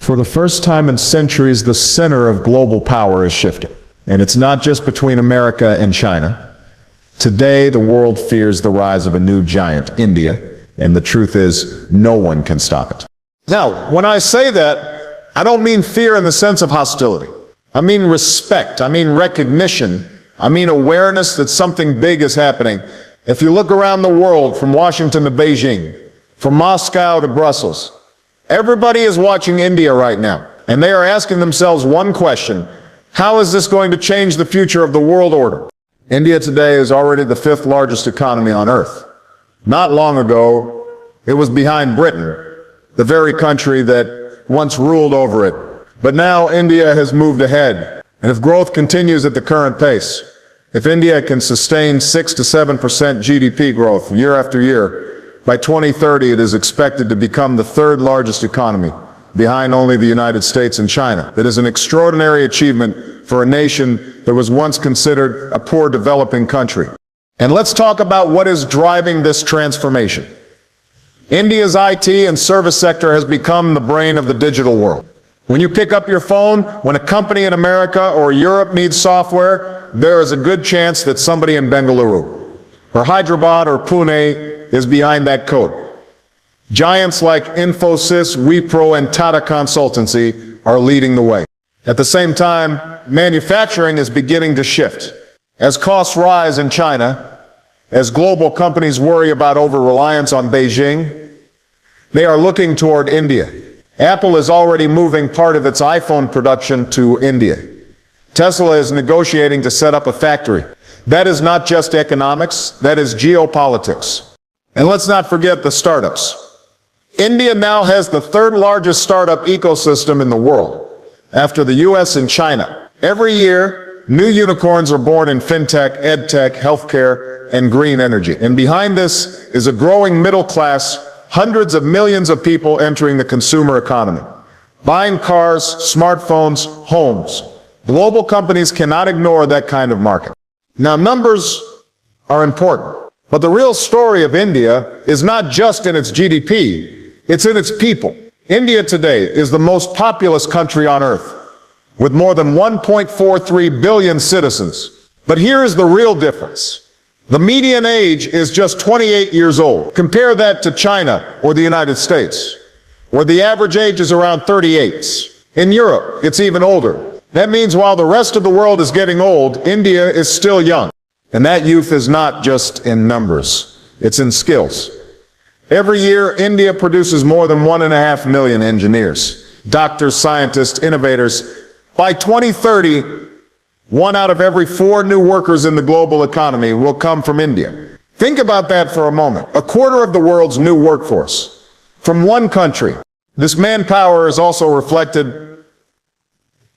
For the first time in centuries, the center of global power is shifting. And it's not just between America and China. Today, the world fears the rise of a new giant, India, and the truth is, no one can stop it. Now, when I say that, I don't mean fear in the sense of hostility. I mean respect. I mean recognition. I mean awareness that something big is happening. If you look around the world, from Washington to Beijing, from Moscow to Brussels, everybody is watching India right now, and they are asking themselves one question: how is this going to change the future of the world order? India today is already the 5th largest economy on earth. Not long ago, it was behind Britain, the very country that once ruled over it. But now India has moved ahead, and if growth continues at the current pace, if India can sustain 6 to 7% GDP growth year after year, by 2030 it is expected to become the 3rd largest economy, behind only the United States and China. That is an extraordinary achievement for a nation that was once considered a poor developing country. And let's talk about what is driving this transformation. India's IT and service sector has become the brain of the digital world. When you pick up your phone, when a company in America or Europe needs software, there is a good chance that somebody in Bengaluru, or Hyderabad or Pune is behind that code. Giants like Infosys, Wipro, and Tata Consultancy are leading the way. At the same time, manufacturing is beginning to shift. As costs rise in China, as global companies worry about over-reliance on Beijing, they are looking toward India. Apple is already moving part of its iPhone production to India. Tesla is negotiating to set up a factory. That is not just economics, that is geopolitics. And let's not forget the startups. India now has the 3rd largest startup ecosystem in the world, after the US and China. Every year, new unicorns are born in fintech, edtech, healthcare, and green energy. And behind this is a growing middle class, hundreds of millions of people entering the consumer economy, buying cars, smartphones, homes. Global companies cannot ignore that kind of market. Now, numbers are important, but the real story of India is not just in its GDP, it's in its people. India today is the most populous country on earth, with more than 1.43 billion citizens. But here is the real difference. The median age is just 28 years old. Compare that to China or the United States, where the average age is around 38. In Europe, it's even older. That means while the rest of the world is getting old, India is still young. And that youth is not just in numbers, it's in skills. Every year, India produces more than 1.5 million engineers, doctors, scientists, innovators. By 2030, 1 out of every 4 new workers in the global economy will come from India. Think about that for a moment. A quarter of the world's new workforce from one country. This manpower is also reflected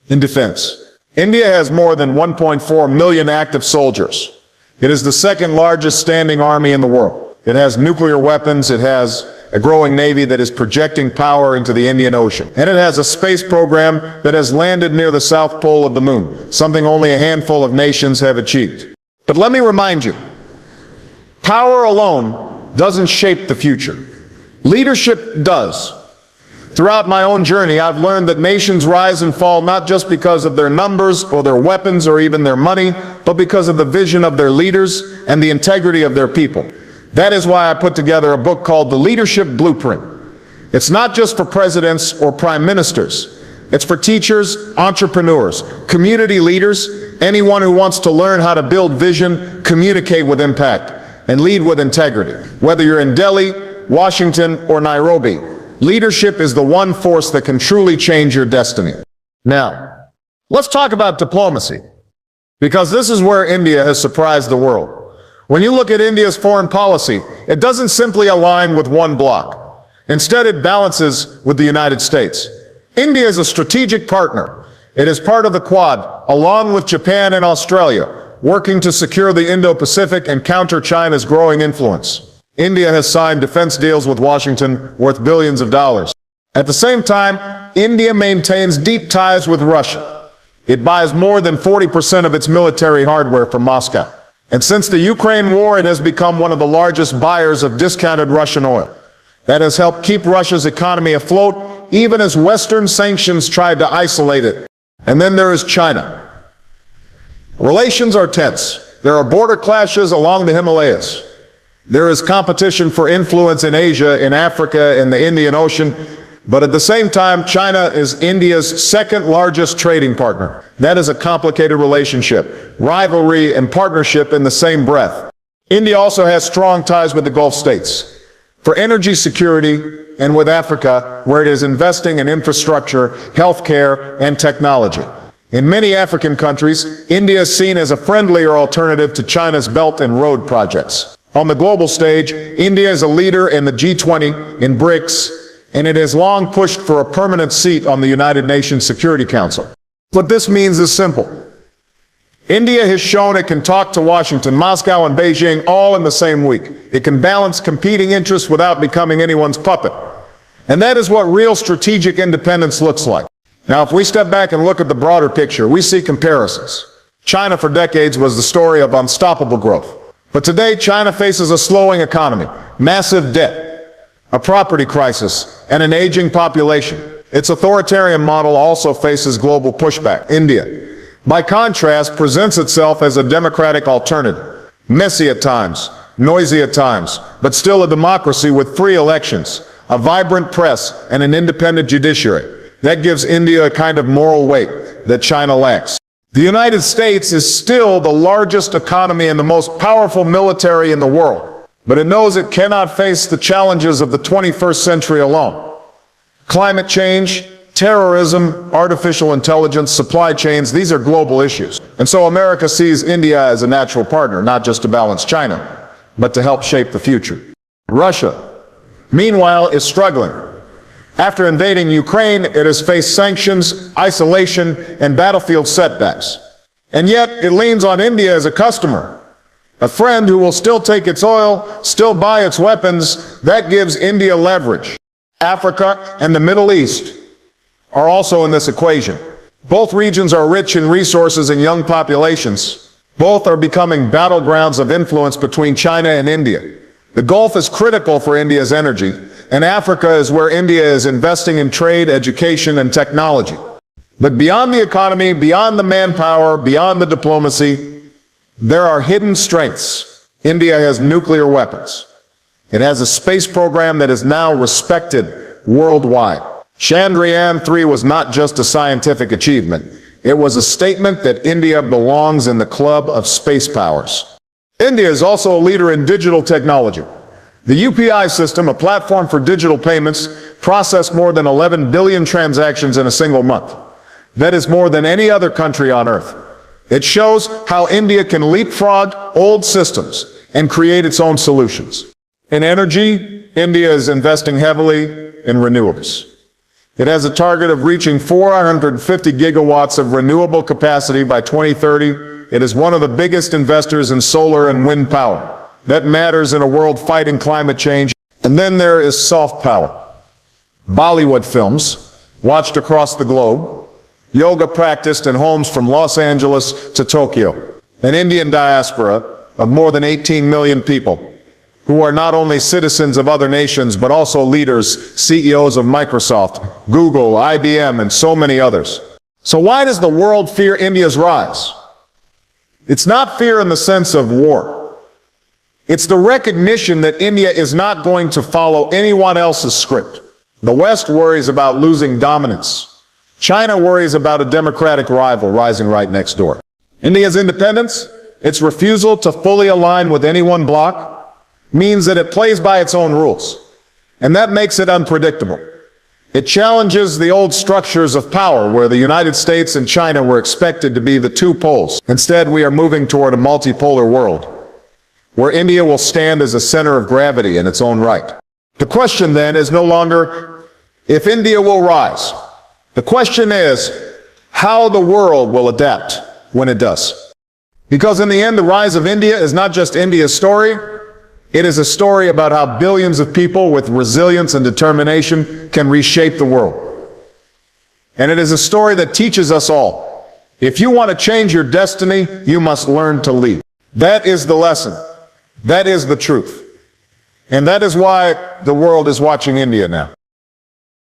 in defense. India has more than 1.4 million active soldiers. It is the 2nd largest standing army in the world. It has nuclear weapons, it has a growing navy that is projecting power into the Indian Ocean. And it has a space program that has landed near the South Pole of the moon, something only a handful of nations have achieved. But let me remind you, power alone doesn't shape the future. Leadership does. Throughout my own journey, I've learned that nations rise and fall not just because of their numbers or their weapons or even their money, but because of the vision of their leaders and the integrity of their people. That is why I put together a book called The Leadership Blueprint. It's not just for presidents or prime ministers. It's for teachers, entrepreneurs, community leaders, anyone who wants to learn how to build vision, communicate with impact, and lead with integrity. Whether you're in Delhi, Washington, or Nairobi, leadership is the one force that can truly change your destiny. Now, let's talk about diplomacy, because this is where India has surprised the world. When you look at India's foreign policy, it doesn't simply align with one bloc. Instead, it balances with the United States. India is a strategic partner. It is part of the Quad, along with Japan and Australia, working to secure the Indo-Pacific and counter China's growing influence. India has signed defense deals with Washington worth billions of dollars. At the same time, India maintains deep ties with Russia. It buys more than 40% of its military hardware from Moscow. And since the Ukraine war, it has become one of the largest buyers of discounted Russian oil. That has helped keep Russia's economy afloat even as Western sanctions tried to isolate it. And then there is China. Relations are tense. There are border clashes along the Himalayas. There is competition for influence in Asia, in Africa, in the Indian Ocean. But at the same time, China is India's second largest trading partner. That is a complicated relationship, rivalry and partnership in the same breath. India also has strong ties with the Gulf states for energy security and with Africa, where it is investing in infrastructure, healthcare, and technology. In many African countries, India is seen as a friendlier alternative to China's Belt and Road projects. On the global stage, India is a leader in the G20, in BRICS, and it has long pushed for a permanent seat on the United Nations Security Council. What this means is simple. India has shown it can talk to Washington, Moscow, and Beijing all in the same week. It can balance competing interests without becoming anyone's puppet. And that is what real strategic independence looks like. Now, if we step back and look at the broader picture, we see comparisons. China for decades was the story of unstoppable growth. But today, China faces a slowing economy, massive debt, a property crisis, and an aging population. Its authoritarian model also faces global pushback. India, by contrast, presents itself as a democratic alternative. Messy at times, noisy at times, but still a democracy with free elections, a vibrant press, and an independent judiciary. That gives India a kind of moral weight that China lacks. The United States is still the largest economy and the most powerful military in the world, but it knows it cannot face the challenges of the 21st century alone. Climate change, terrorism, artificial intelligence, supply chains, these are global issues. And so America sees India as a natural partner, not just to balance China, but to help shape the future. Russia, meanwhile, is struggling. After invading Ukraine, it has faced sanctions, isolation, and battlefield setbacks. And yet, it leans on India as a customer, a friend who will still take its oil, still buy its weapons. That gives India leverage. Africa and the Middle East are also in this equation. Both regions are rich in resources and young populations. Both are becoming battlegrounds of influence between China and India. The Gulf is critical for India's energy, and Africa is where India is investing in trade, education, and technology. But beyond the economy, beyond the manpower, beyond the diplomacy, there are hidden strengths. India has nuclear weapons. It has a space program that is now respected worldwide. Chandrayaan-3 was not just a scientific achievement. It was a statement that India belongs in the club of space powers. India is also a leader in digital technology. The UPI system, a platform for digital payments, processed more than 11 billion transactions in a single month. That is more than any other country on earth. It shows how India can leapfrog old systems and create its own solutions. In energy, India is investing heavily in renewables. It has a target of reaching 450 gigawatts of renewable capacity by 2030. It is one of the biggest investors in solar and wind power. That matters in a world fighting climate change. And then there is soft power. Bollywood films, watched across the globe, yoga practiced in homes from Los Angeles to Tokyo, an Indian diaspora of more than 18 million people, who are not only citizens of other nations, but also leaders, CEOs of Microsoft, Google, IBM, and so many others. So why does the world fear India's rise? It's not fear in the sense of war. It's the recognition that India is not going to follow anyone else's script. The West worries about losing dominance. China worries about a democratic rival rising right next door. India's independence, its refusal to fully align with any one bloc, means that it plays by its own rules. And that makes it unpredictable. It challenges the old structures of power where the United States and China were expected to be the two poles. Instead, we are moving toward a multipolar world, where India will stand as a center of gravity in its own right. The question then is no longer if India will rise. The question is how the world will adapt when it does. Because in the end, the rise of India is not just India's story. It is a story about how billions of people with resilience and determination can reshape the world. And it is a story that teaches us all. If you want to change your destiny, you must learn to lead. That is the lesson. That is the truth. And that is why the world is watching India now.